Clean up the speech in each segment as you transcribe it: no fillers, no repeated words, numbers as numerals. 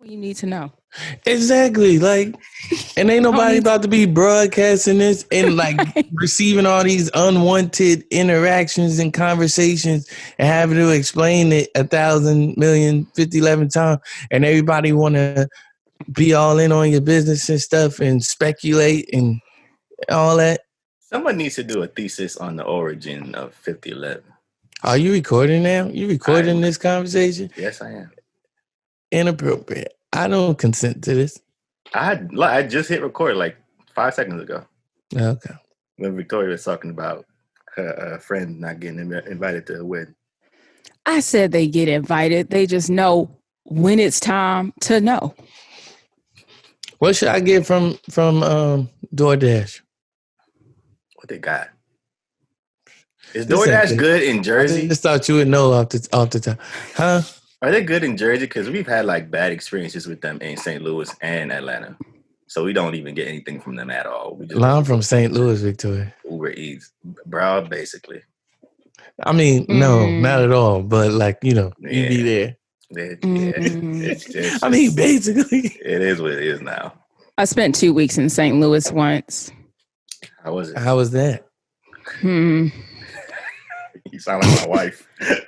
You need to know. Exactly. Like, and ain't nobody about to be broadcasting this and like Right. receiving all these unwanted interactions and conversations and having to explain it 1,000,000,050 times. And everybody want to be all in on your business and stuff and speculate and all that. Someone needs to do a thesis on the origin of 5011. Are you recording now? You recording this conversation? Yes, I am. Inappropriate. I don't consent to this. I just hit record like 5 seconds ago. Okay. When Victoria was talking about her friend not getting invited to a wedding. I said they get invited. They just know when it's time to know. What should I get from DoorDash? What they got? Is DoorDash good in Jersey? I just thought you would know off the top. Huh? Are they good in Jersey? Because we've had like bad experiences with them in St. Louis and Atlanta. So we don't even get anything from them at all. We just I'm from St. Louis, Victoria. Uber Eats, bro, basically. I mean, no, not at all. But like, you know, you be there. It's I mean, basically. It is what it is now. I spent 2 weeks in St. Louis once. How was it? How was that? You sound like my wife.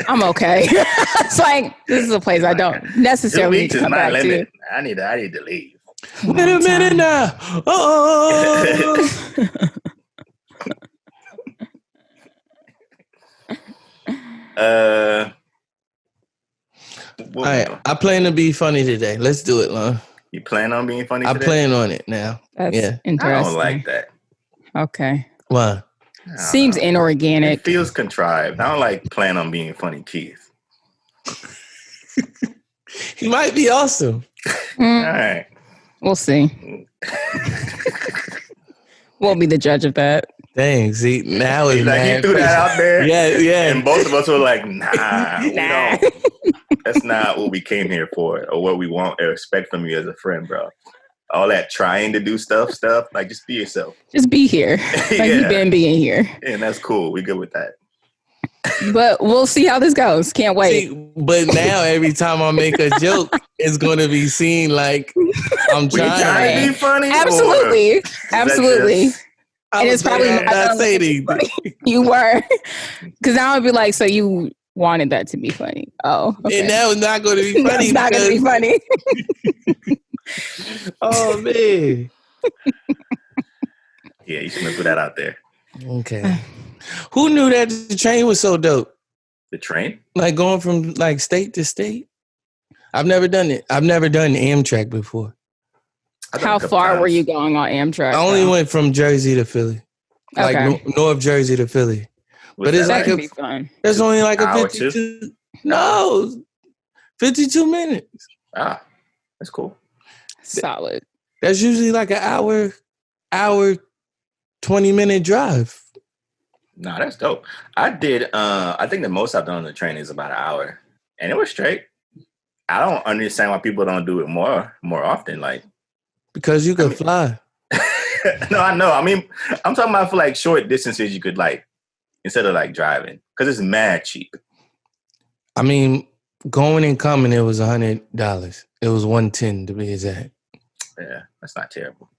I'm okay. It's like, this is a place I don't necessarily need to come back to. I need to leave. Wait a minute now. Oh. All right, I plan to be funny today. Let's do it, Lon. You plan on being funny today? I plan on it now. That's interesting. I don't like that. Okay. Why? Seems inorganic. It feels contrived. I don't like plan on being funny, Keith. He might be awesome. All right. We'll see. We'll be the judge of that. Dang, see, now it's like he threw that out there. Yeah. And both of us were like, nah. That's not what we came here for or what we want or expect from you as a friend, bro. All that trying to do stuff, like just be yourself. Just be here. Like you've been being here. Yeah, and that's cool. We good with that. But we'll see how this goes. Can't wait. See, but now every time I make a joke, it's going to be seen like I'm trying to be funny. Absolutely. Absolutely. And it's probably not saying you were. Because now I'd be like, so you wanted that to be funny. Oh. Okay. And now it's not going to be funny. It's not going to be funny. Oh, man. Yeah, you should put that out there. Okay. Who knew that the train was so dope? The train? Like going from like state to state? I've never done it. I've never done Amtrak before. How far were you going on Amtrak? I only went from Jersey to Philly. Like North Jersey to Philly. But it's like there's only like a 52. No. 52 minutes. Ah, that's cool. Solid. That's usually like an hour 20-minute drive. Nah, that's dope. I did I think the most I've done on the train is about an hour. And it was straight. I don't understand why people don't do it more often. Like because you could fly. No, I know. I mean, I'm talking about for like short distances you could like instead of like driving. Because it's mad cheap. I mean, going and coming it was $100. It was $110 to be exact. Yeah, that's not terrible.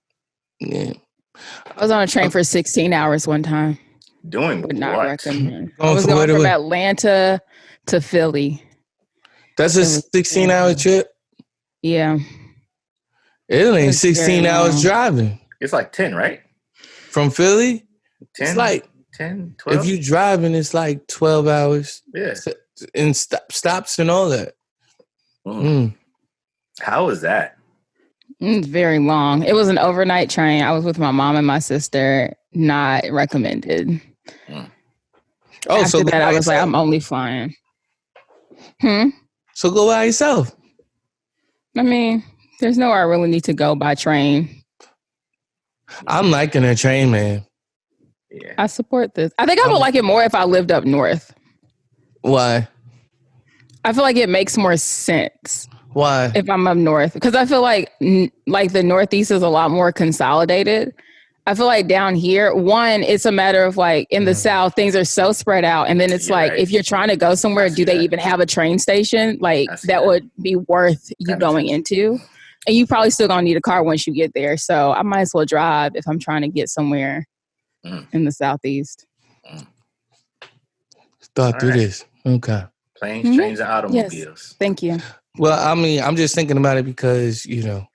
Yeah. I was on a train for 16 hours one time. Doing Would what? not recommend. I was going from Atlanta to Philly. That's a 16-hour trip? Yeah. It ain't 16 hours driving. It's like 10, right? From Philly? 10, it's like 10, 12. If you driving, it's like 12 hours. Yeah. And stops and all that. How was that? It's very long. It was an overnight train. I was with my mom and my sister. Not recommended. Oh, After that, I was like, I'm only flying. So go by yourself. I mean, there's nowhere I really need to go by train. I'm liking a train, man. Yeah. I support this. I think I would like it more if I lived up north. Why? I feel like it makes more sense. Why? If I'm up north. Because I feel like the Northeast is a lot more consolidated. I feel like down here, one, it's a matter of like in the South, things are so spread out. And then it's like, if you're trying to go somewhere, do they even have a train station? Like that would be worth you going into. And you probably still gonna need a car once you get there. So I might as well drive if I'm trying to get somewhere in the Southeast. Thought through this. Okay. Planes, trains, and automobiles. Yes. Thank you. Well, I mean, I'm just thinking about it because, you know,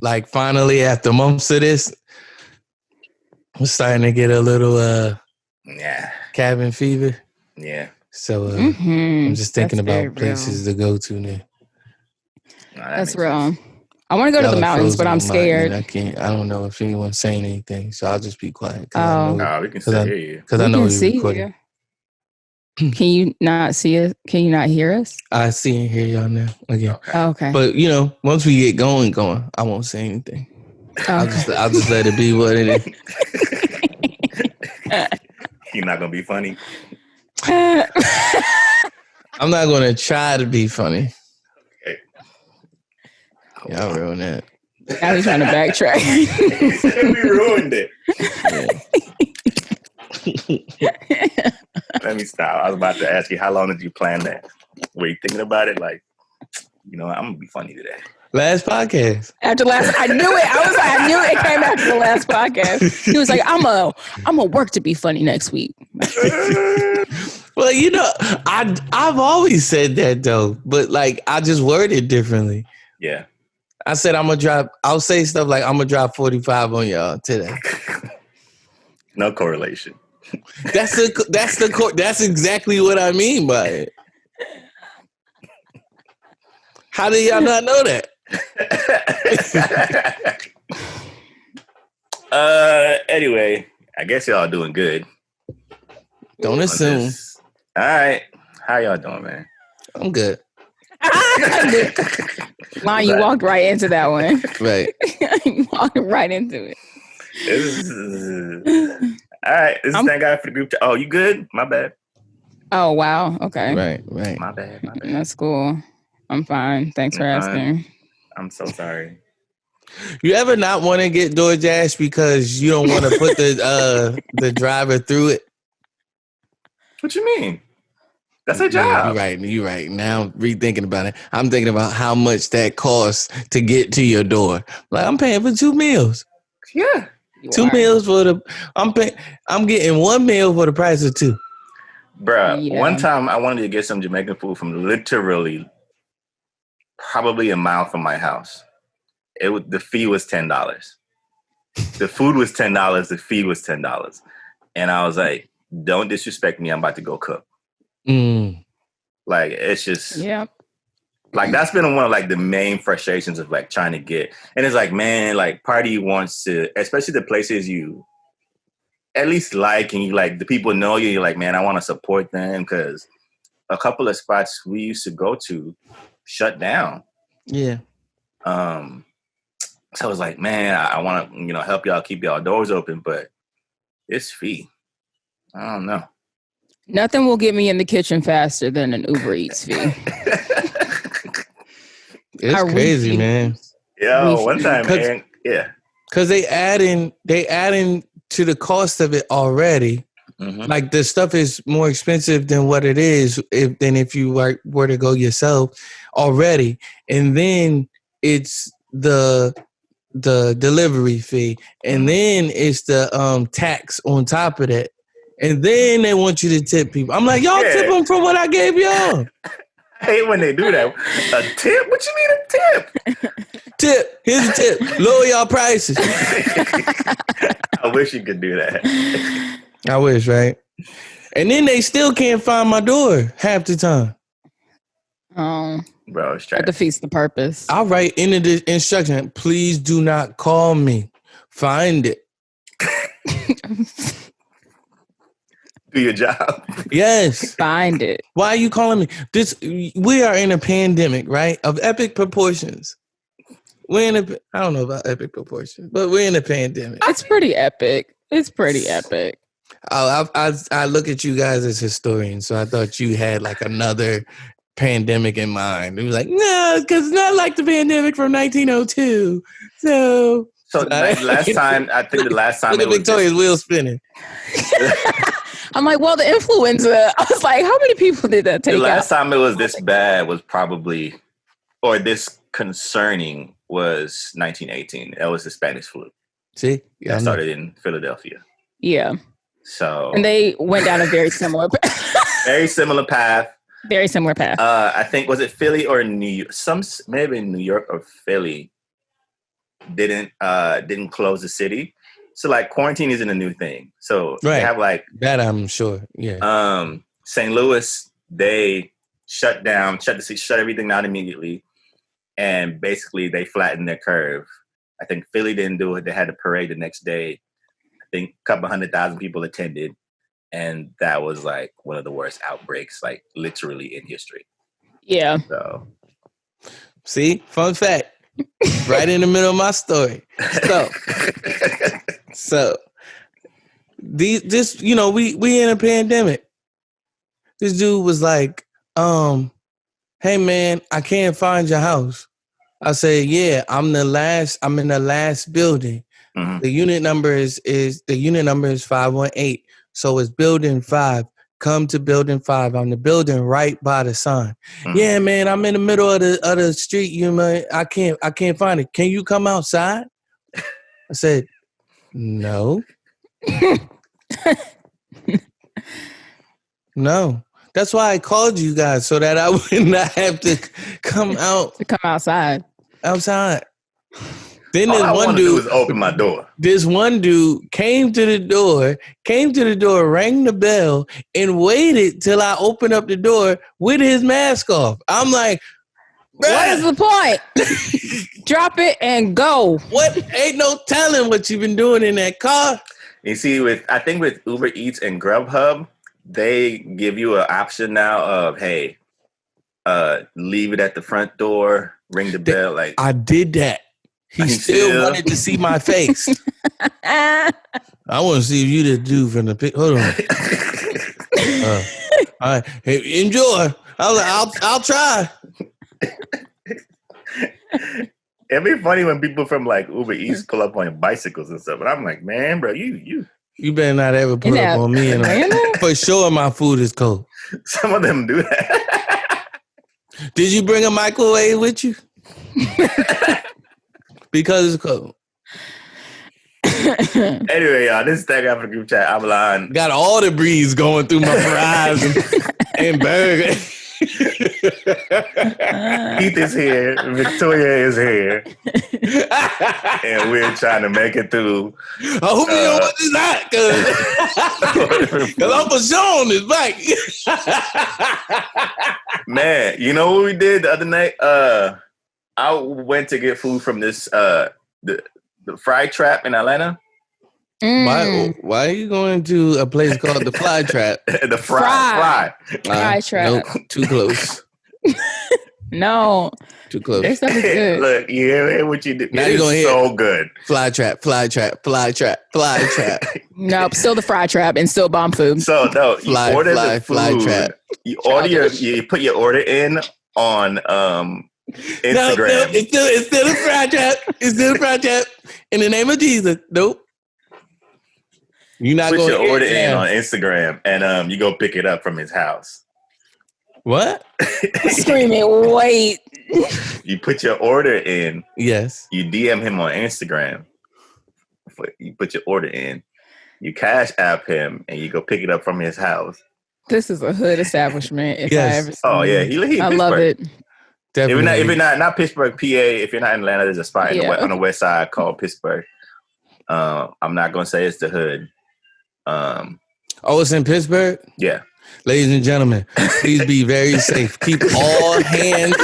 like finally after months of this, I'm starting to get a little cabin fever. Yeah. So I'm just thinking about places to go to now. That's real. I want to go to the mountains, but I'm scared. I don't know if anyone's saying anything, so I'll just be quiet. We can still hear you. Because I know you're recording. Can you not see us? Can you not hear us? I see and hear y'all now. Again. Okay. But you know, once we get going, I won't say anything. Okay. I'll just let it be what it is. You're not gonna be funny. I'm not gonna try to be funny. Okay. Y'all ruined that. I was trying to backtrack. We ruined it. Let me stop. I was about to ask you, how long did you plan that? Were you thinking about it? Like, you know, I'm gonna be funny today. Last podcast. After last, I knew it. I knew it came after the last podcast. He was like, I'm a work to be funny next week. Well, you know, I've always said that though, but like I just worded differently. Yeah. I said I'll say stuff like I'm gonna drop 45 on y'all today. No correlation. That's exactly what I mean by it. How do y'all not know that? Anyway, I guess y'all doing good. Don't assume. All right. How y'all doing, man? I'm good. Line, you walked right into that one. Right. You walked right into it. All right. This is that guy for the group. Oh, you good? My bad. Oh, wow. Okay. Right. My bad. That's cool. I'm fine. Thanks for asking. I'm so sorry. You ever not want to get DoorDash because you don't want to put the driver through it? What you mean? That's a job. You're right. Now rethinking about it, I'm thinking about how much that costs to get to your door. Like I'm paying for 2 meals. Yeah. 2 meals I'm getting 1 meal for the price of 2. Bruh, one time I wanted to get some Jamaican food from literally probably a mile from my house. The fee was $10. The food was $10. The fee was $10. And I was like, don't disrespect me. I'm about to go cook. Like, it's just... Yeah. Like, that's been one of, like, the main frustrations of, like, trying to get... And it's like, man, like, party wants to... Especially the places you at least like, and you, like, the people know you. You're like, man, I want to support them, because a couple of spots we used to go to shut down. Yeah. So I was like, man, I want to, help y'all keep y'all doors open, but it's fee. I don't know. Nothing will get me in the kitchen faster than an Uber Eats fee. It's crazy, man. Yo, one time, man, yeah. Because they add in to the cost of it already. Mm-hmm. Like the stuff is more expensive than what it is than if you were to go yourself already. And then it's the delivery fee. And then it's the tax on top of that. And then they want you to tip people. I'm like, y'all tip them for what I gave y'all. I hate when they do that. A tip? What you mean a tip? Tip. Here's a tip. Lower y'all prices. I wish you could do that. I wish, right? And then they still can't find my door half the time. Oh. Bro, it's trash. That defeats the purpose. I'll write in the instruction, please do not call me. Find it. Do your job. Yes. Find it. Why are you calling me? We are in a pandemic, right? Of epic proportions. I don't know about epic proportions, but we're in a pandemic. It's pretty epic. I look at you guys as historians, so I thought you had like another pandemic in mind. It was like, no, because it's not like the pandemic from 1902. So So last time, I think the last time look at Victoria's wheel spinning. I'm like, well, the influenza. I was like, how many people did that take out? The last time it was this bad was probably, or this concerning, was 1918. That was the Spanish flu. See? That started in Philadelphia. Yeah. So. And they went down a very similar path. Very similar path. Very similar path. I think, was it Philly or New York? Maybe New York or Philly didn't close the city. So like quarantine isn't a new thing. So they have like that, I'm sure. Yeah. St. Louis, they shut everything down immediately, and basically they flattened their curve. I think Philly didn't do it. They had a parade the next day. I think a couple 100,000 people attended, and that was like one of the worst outbreaks, like literally in history. Yeah. So, see, fun fact. Right in the middle of my story. So we in a pandemic. This dude was like, hey man, I can't find your house. I said, yeah, I'm in the last building. Mm-hmm. The unit number is 518. So it's building 5. Come to building 5. I'm the building right by the sign. Mm-hmm. Yeah, man, I'm in the middle of the street. I can't find it. Can you come outside? I said, no. No. That's why I called you guys, so that I would not have to come out. To come outside. Outside. Then all I wanted to do was open my door. This one dude came to the door, rang the bell, and waited till I opened up the door with his mask off. I'm like, what is the point? Drop it and go. What? Ain't no telling what you've been doing in that car. You see, I think with Uber Eats and Grubhub, they give you an option now of, hey, leave it at the front door, ring the bell. Like I did that. He still wanted to see my face. I want to see if you the dude from the pic. Hold on. All right. Hey, enjoy. I'll try. It'd be funny when people from like Uber Eats pull up on bicycles and stuff. But I'm like, man, bro, you better not ever pull up on me. For sure, my food is cold. Some of them do that. Did you bring a microwave with you? Because it's cold. Anyway, y'all, this is Tag After Group Chat. I'm lying. Got all the breeze going through my fries and burger. Keith is here. Victoria is here. And we're trying to make it through. I hope you know what it's not, because I'm for sure on this bike. Man, you know what we did the other night? I went to get food from this the Fry Trap in Atlanta. Why are you going to a place called the Fly Trap? The Fry Trap. Nope, too close. No. Too close. Their stuff is good. Look, you hear what you did. Now it is so good. Fly Trap. Nope, still the Fry Trap and still bomb food. So no, you order the food. Fly Trap. You put your order in on Instagram. No, it's still a Fry Trap. It's still a Fry Trap. In the name of Jesus. Nope. You're not going to put your order in on Instagram, and you go pick it up from his house. What? Screaming, wait. You put your order in. Yes. You DM him on Instagram. You put your order in. You cash app him, and you go pick it up from his house. This is a hood establishment. If I ever seen yeah, he I love it. Definitely. If you're not Pittsburgh, PA, if you're not in Atlanta, there's a spot on the west side called Pittsburgh. I'm not gonna say it's the hood. It's in Pittsburgh? Yeah. Ladies and gentlemen, please be very safe. Keep all hands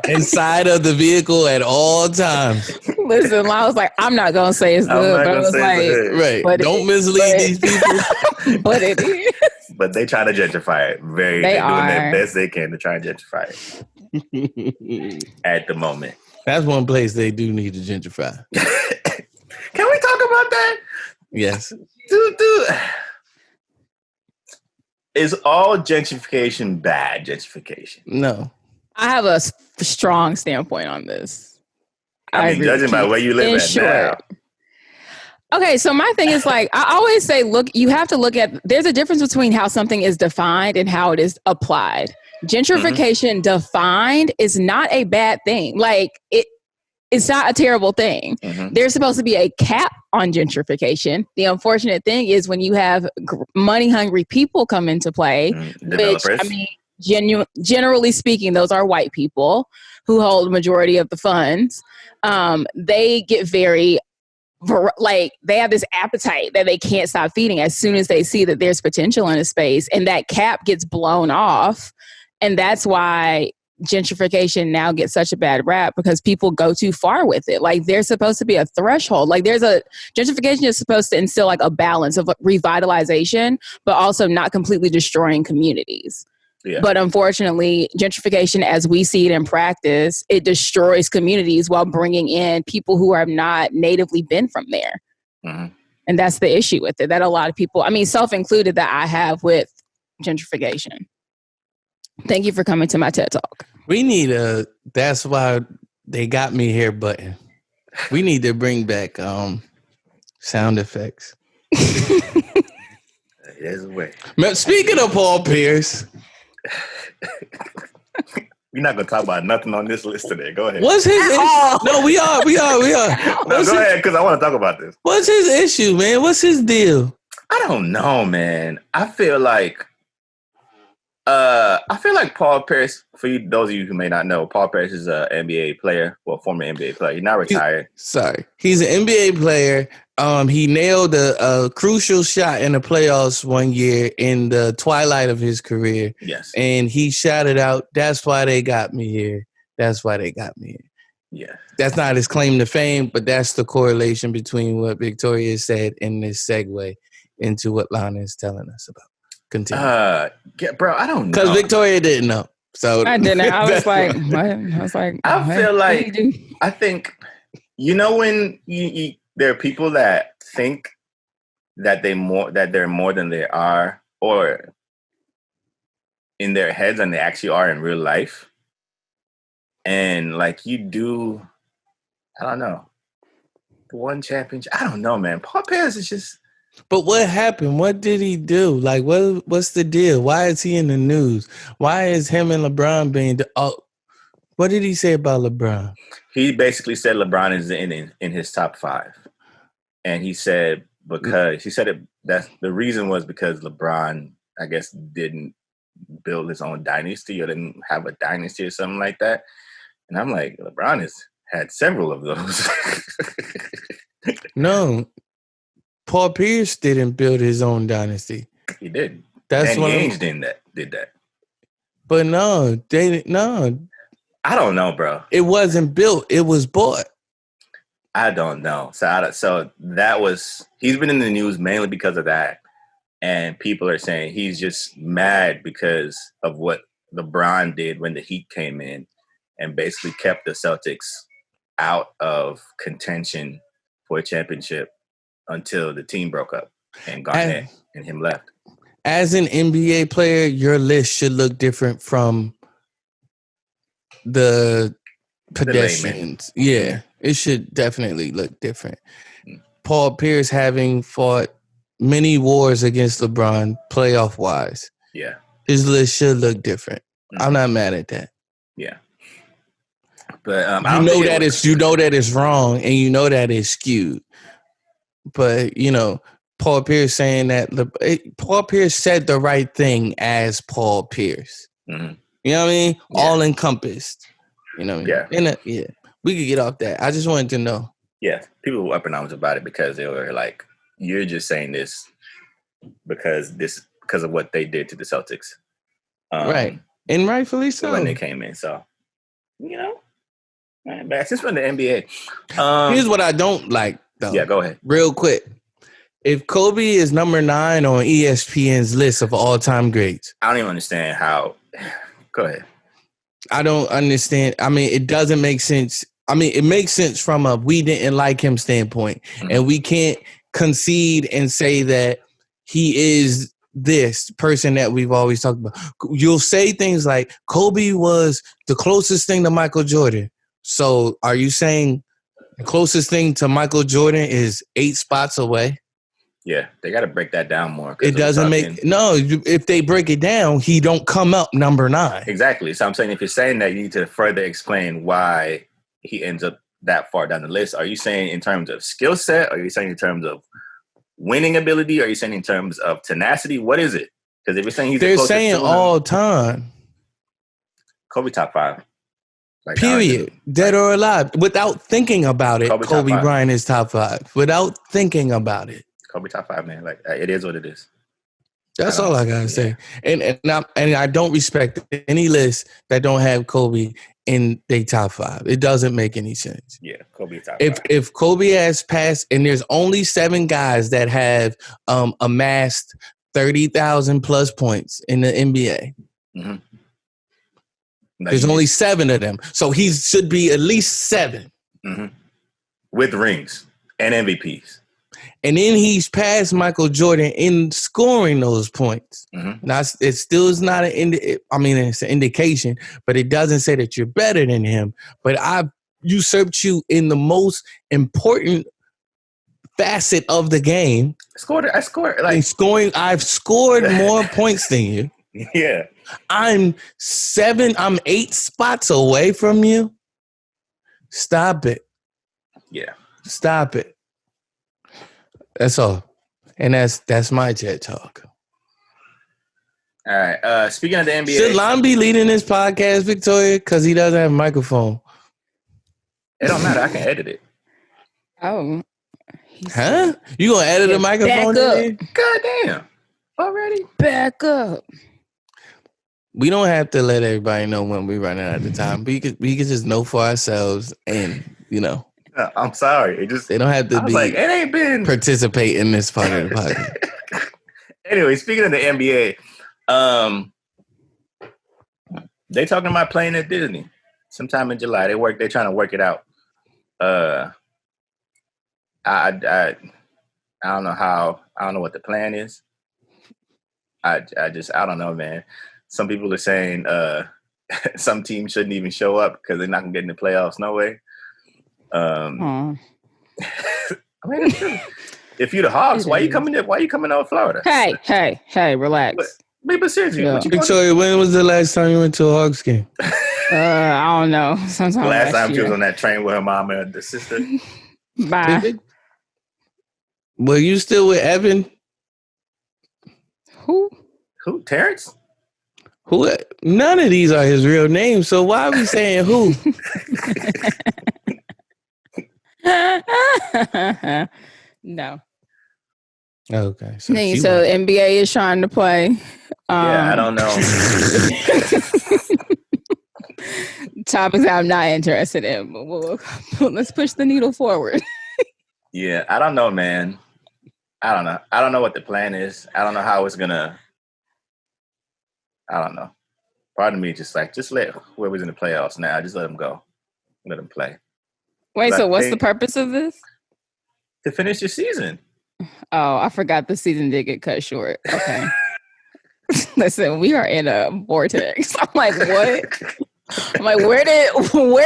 inside of the vehicle at all times. Listen, I was like, I'm not gonna say it's good, but I was like, right. Don't mislead these people. But it is. But they try to gentrify it. They're doing their best they can to try and gentrify it at the moment. That's one place they do need to gentrify. Can we talk about that? Yes. Dude. Is all gentrification bad gentrification? No. I have a strong standpoint on this. I mean, judging by where you live at now. Okay, so my thing is like, I always say, look, you have to look at, there's a difference between how something is defined and how it is applied. Gentrification defined is not a bad thing. Like, it's not a terrible thing. There's supposed to be a cap on gentrification. The unfortunate thing is when you have money-hungry people come into play, which, I mean, generally speaking, those are white people who hold the majority of the funds. They get very... like they have this appetite that they can't stop feeding as soon as they see that there's potential in a space, and that cap gets blown off. And that's why gentrification now gets such a bad rap, because people go too far with it. Like there's supposed to be a threshold. Like gentrification is supposed to instill like a balance of revitalization, but also not completely destroying communities. Yeah. But unfortunately, gentrification, as we see it in practice, it destroys communities while bringing in people who have not natively been from there. And that's the issue with it, that a lot of people, I mean, self-included, that I have with gentrification. Thank you for coming to my TED Talk. We need that's why they got me here button. We need to bring back sound effects. There's a way. Speaking of Paul Pierce... We're not gonna talk about nothing on this list today. Go ahead. What's his issue? No, we are. No, go ahead, because I want to talk about this. What's his issue, man? What's his deal? I don't know, man. I feel like Paul Pierce, for you, those of you who may not know, Paul Pierce is an NBA player, well, former NBA player. He's not retired. He's an NBA player. He nailed a crucial shot in the playoffs one year in the twilight of his career. Yes. And he shouted out, "That's why they got me here. That's why they got me here." Yeah. That's not his claim to fame, but that's the correlation between what Victoria said in this segue into what Lana is telling us about. Continue. Bro, I don't know. Because Victoria didn't know. So I didn't. I was like, I feel like, I think, you know, when there are people that think that they're more than they are, or in their heads than they actually are in real life. And like you do, I don't know, one championship. I don't know, man. Paul Pierce is just. But what happened? What did he do? Like, what's the deal? Why is he in the news? Why is him and LeBron being? What did he say about LeBron? He basically said LeBron is in his top 5. And he said that the reason was because LeBron, I guess, didn't build his own dynasty or didn't have a dynasty or something like that. And I'm like, LeBron has had several of those. No, Paul Pierce didn't build his own dynasty. He did. That's Danny Ainge did that. But no, they didn't. No, I don't know, bro. It wasn't built. It was bought. I don't know. So that was, he's been in the news mainly because of that. And people are saying he's just mad because of what LeBron did when the Heat came in and basically kept the Celtics out of contention for a championship until the team broke up and Garnett and him left. As an NBA player, your list should look different from the pedestrians. Yeah, it should definitely look different. Paul Pierce having fought many wars against LeBron playoff-wise. Yeah. His list should look different. I'm not mad at that. Yeah. But you know that it's wrong and you know that it's skewed. But, you know, Paul Pierce saying that Paul Pierce said the right thing as Paul Pierce. Mm-hmm. You know what I mean? Yeah. All encompassed. You know what I mean? Yeah. We could get off that. I just wanted to know. Yeah. People were up in arms about it because they were like, you're just saying this because of what they did to the Celtics. Right. And rightfully so. When they came in. So, you know, that's just from the NBA. Here's what I don't like, though. Yeah, go ahead. Real quick. If Kobe is number 9 on ESPN's list of all-time greats. I don't even understand how. Go ahead. I don't understand. I mean, it doesn't make sense. I mean, it makes sense from a we didn't like him standpoint. Mm-hmm. And we can't concede and say that he is this person that we've always talked about. You'll say things like Kobe was the closest thing to Michael Jordan. So are you saying The closest thing to Michael Jordan is 8 spots away. Yeah, they got to break that down more. It doesn't if they break it down, he don't come up number 9. Exactly. So I'm saying if you're saying that, you need to further explain why he ends up that far down the list. Are you saying in terms of skill set? Are you saying in terms of winning ability? Are you saying in terms of tenacity? What is it? Because if you're saying they're saying all time. Kobe top 5. Like, period. Dead or alive. Without thinking about it, Kobe Bryant is top 5. Without thinking about it. Kobe top 5, man. Like, it is what it is. That's all I gotta say. And I don't respect any list that don't have Kobe in their top 5. It doesn't make any sense. Yeah, Kobe top 5. If Kobe has passed, and there's only 7 guys that have amassed 30,000 plus points in the NBA. Mm-hmm. There's only 7 of them, so he should be at least 7 with rings and MVPs. And then he's passed Michael Jordan in scoring those points. Mm-hmm. Now, it still is not it's an indication, but it doesn't say that you're better than him. But I've usurped you in the most important facet of the game. I scored. I've scored more points than you. Yeah. I'm 8 spots away from you. Stop it. Yeah. Stop it. That's all. And that's my TED Talk. All right. Speaking of the NBA. Should Lon be leading this podcast, Victoria? Because he doesn't have a microphone. It don't matter. I can edit it. Oh. Huh? You going to edit the microphone? Back up. God damn. Already? Back up. We don't have to let everybody know when we're running out of time. We can just know for ourselves and, I'm sorry. They don't have to it ain't been participate in this part of the podcast. Anyway, speaking of the NBA, they talking about playing at Disney sometime in July. They're trying to work it out. I don't know how. I don't know what the plan is. I don't know, man. Some people are saying some teams shouldn't even show up because they're not gonna get in the playoffs. No way. I mean, it's true. If you're the Hawks, why you coming to Florida? Hey, relax. But seriously, yeah. Victoria, when was the last time you went to a Hawks game? I don't know. Sometime last time she was on that train with her mom and the sister. Bye. Were you still with Evan? Who? Terrence? Who? None of these are his real names, so why are we saying who? No. Okay. So NBA is trying to play. I don't know. Topics I'm not interested in, but let's push the needle forward. Yeah, I don't know, man. I don't know. I don't know what the plan is. I don't know how it's gonna. I don't know. Part of me just let whoever's in the playoffs now, just let them go. Let them play. Wait, so what's the purpose of this? To finish your season. Oh, I forgot the season did get cut short. Okay. Listen, we are in a vortex. I'm like, what? I'm like, where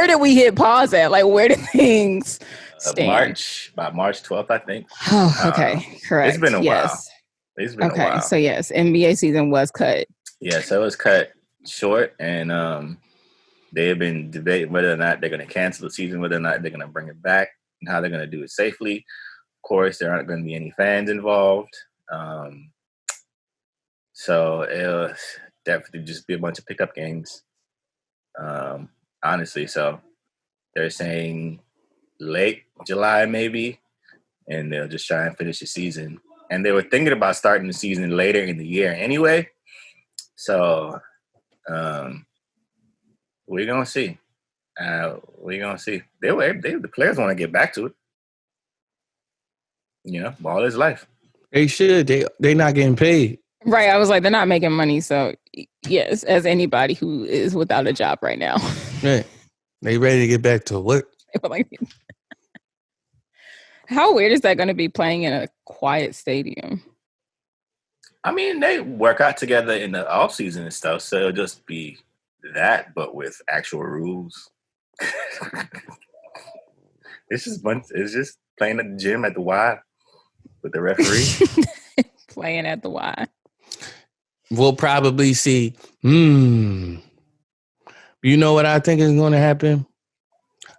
did we hit pause at? Like, where did things stand? By March 12th, I think. Oh, okay. Correct. It's been a while. It's been a while. Okay, so yes, NBA season was cut. Yeah, so it was cut short, and they have been debating whether or not they're going to cancel the season, whether or not they're going to bring it back, and how they're going to do it safely. Of course, there aren't going to be any fans involved. So it'll definitely just be a bunch of pickup games, honestly. So they're saying late July maybe, and they'll just try and finish the season. And they were thinking about starting the season later in the year anyway. So we're going to see. We're going to see. The players want to get back to it. Ball is life. They should. They're not getting paid. Right. I was like, they're not making money. So, yes, as anybody who is without a job right now. Right. They ready to get back to work. How weird is that going to be playing in a quiet stadium? I mean, they work out together in the off season and stuff, so it'll just be that, but with actual rules. It's just playing at the gym at the Y with the referee. Playing at the Y. We'll probably see. You know what I think is going to happen?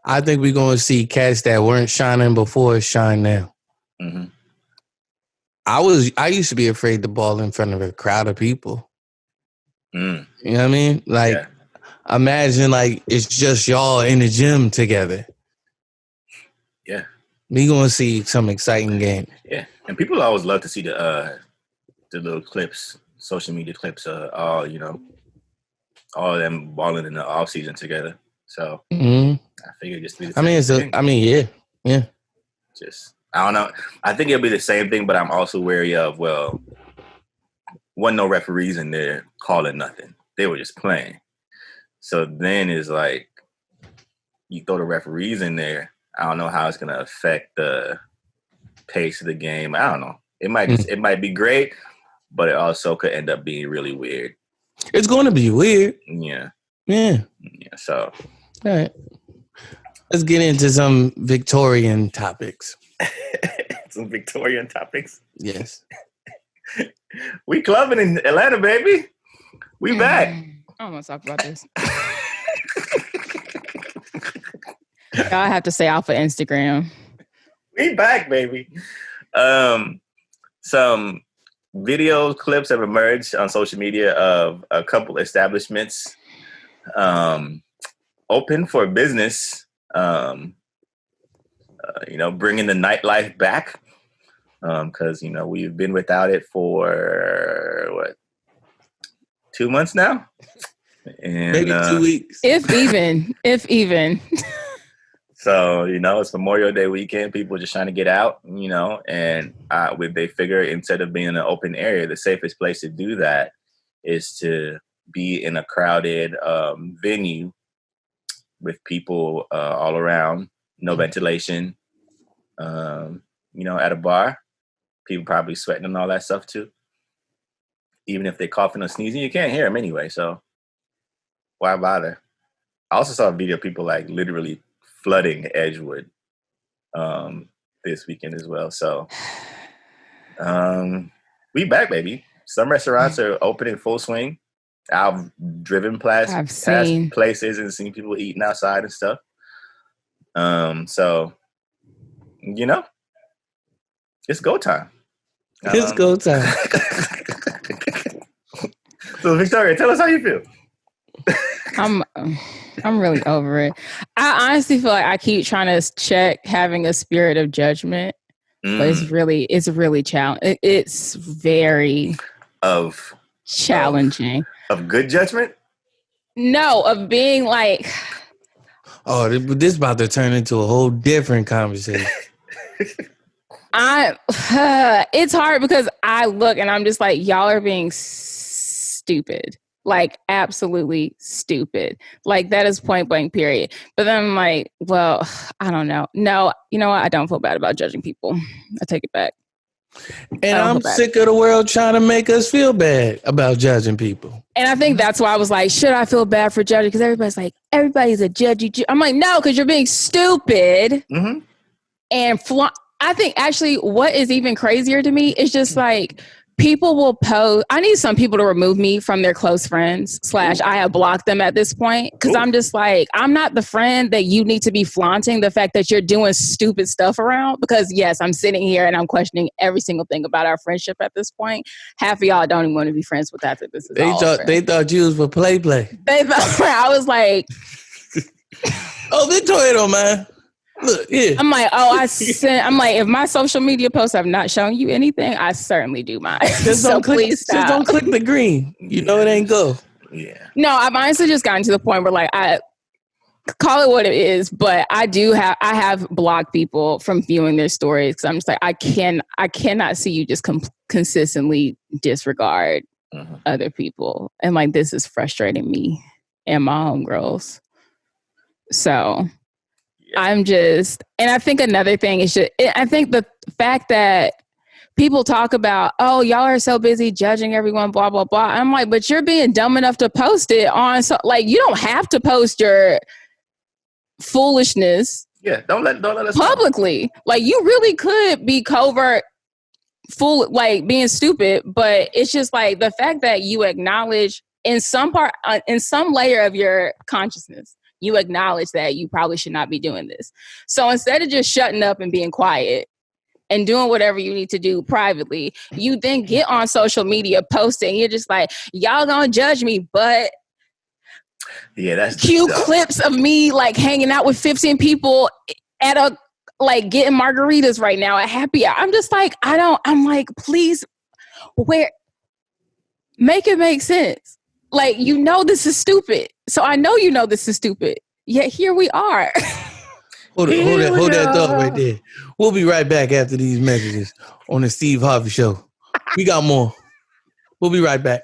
I think we're going to see cats that weren't shining before shine now. Mm-hmm. I used to be afraid to ball in front of a crowd of people. Mm. You know what I mean? Like, imagine like it's just y'all in the gym together. Yeah. We gonna see some exciting games. Yeah. And people always love to see the little clips, social media clips, all of them balling in the off season together. So I figured just be the same thing. Yeah. Just I don't know. I think it'll be the same thing, but I'm also wary of wasn't no referees in there calling nothing. They were just playing. So then it's like you throw the referees in there. I don't know how it's gonna affect the pace of the game. I don't know. It might be great, but it also could end up being really weird. It's going to be weird. Yeah. So, all right. Let's get into some Victorian topics. Some Victorian topics. Yes. We clubbing in Atlanta, baby. We back. I don't want to talk about this. I have to stay off of Instagram. We back, baby. Some video clips have emerged on social media of a couple establishments open for business, bringing the nightlife back. Because, we've been without it for, 2 months now? And, maybe 2 weeks. If even. So, it's Memorial Day weekend. People are just trying to get out, and they figure instead of being in an open area, the safest place to do that is to be in a crowded venue with people all around, no ventilation, at a bar. People probably sweating and all that stuff too. Even if they're coughing or sneezing, you can't hear them anyway, so why bother? I also saw a video of people like literally flooding Edgewood this weekend as well. So we back, baby. Some restaurants are open in full swing. I've driven past places and seen people eating outside and stuff. So it's go time. It's go time. So Victoria, tell us how you feel. I'm really over it. I honestly feel like I keep trying to check having a spirit of judgment, but it's really challenging. It's very challenging. Of good judgment? No, of being like. Oh, this about to turn into a whole different conversation. It's hard because I look and I'm just like, y'all are being stupid. Like, absolutely stupid. Like, that is point blank, period. But then I'm like, well, I don't know. No, you know what? I don't feel bad about judging people. I take it back. And I'm sick of the world trying to make us feel bad about judging people. And I think that's why I was like, should I feel bad for judging? Because everybody's like, everybody's a judgy. I'm like, no, because you're being stupid. Mm-hmm. And I think actually what is even crazier to me is just like people will post. I need some people to remove me from their close friends / I have blocked them at this point. Because I'm just like, I'm not the friend that you need to be flaunting the fact that you're doing stupid stuff around. Because yes, I'm sitting here and I'm questioning every single thing about our friendship at this point. Half of y'all don't even want to be friends with after this is over. They thought you was for play. They thought I was like, oh, Victoria don't mind. Look, yeah. I'm like, I'm like, if my social media posts have not shown you anything, I certainly do mine. Just don't click the green. You know it ain't go. Yeah. No, I've honestly just gotten to the point where like I call it what it is, but I have blocked people from viewing their stories because I'm just like, I cannot see you just consistently disregard other people, and like this is frustrating me and my homegirls. So. I'm just, and I think another thing is I think the fact that people talk about, oh, y'all are so busy judging everyone, blah, blah, blah. I'm like, but you're being dumb enough to post it on, so like, you don't have to post your foolishness Yeah, don't let us publicly know. Like, you really could be covert, full, like being stupid, but it's just like the fact that you acknowledge in some part, in some layer of your consciousness, you acknowledge that you probably should not be doing this. So instead of just shutting up and being quiet and doing whatever you need to do privately, you then get on social media posting. You're just like, y'all gonna judge me, but yeah, that's cue clips of me like hanging out with 15 people at a like getting margaritas right now at happy hour. I'm just like, I'm like, please, where, make it make sense. Like, you know, this is stupid. So I know you know this is stupid. Yet here we are. Hold that thought right there. We'll be right back after these messages on the Steve Harvey Show. We got more. We'll be right back.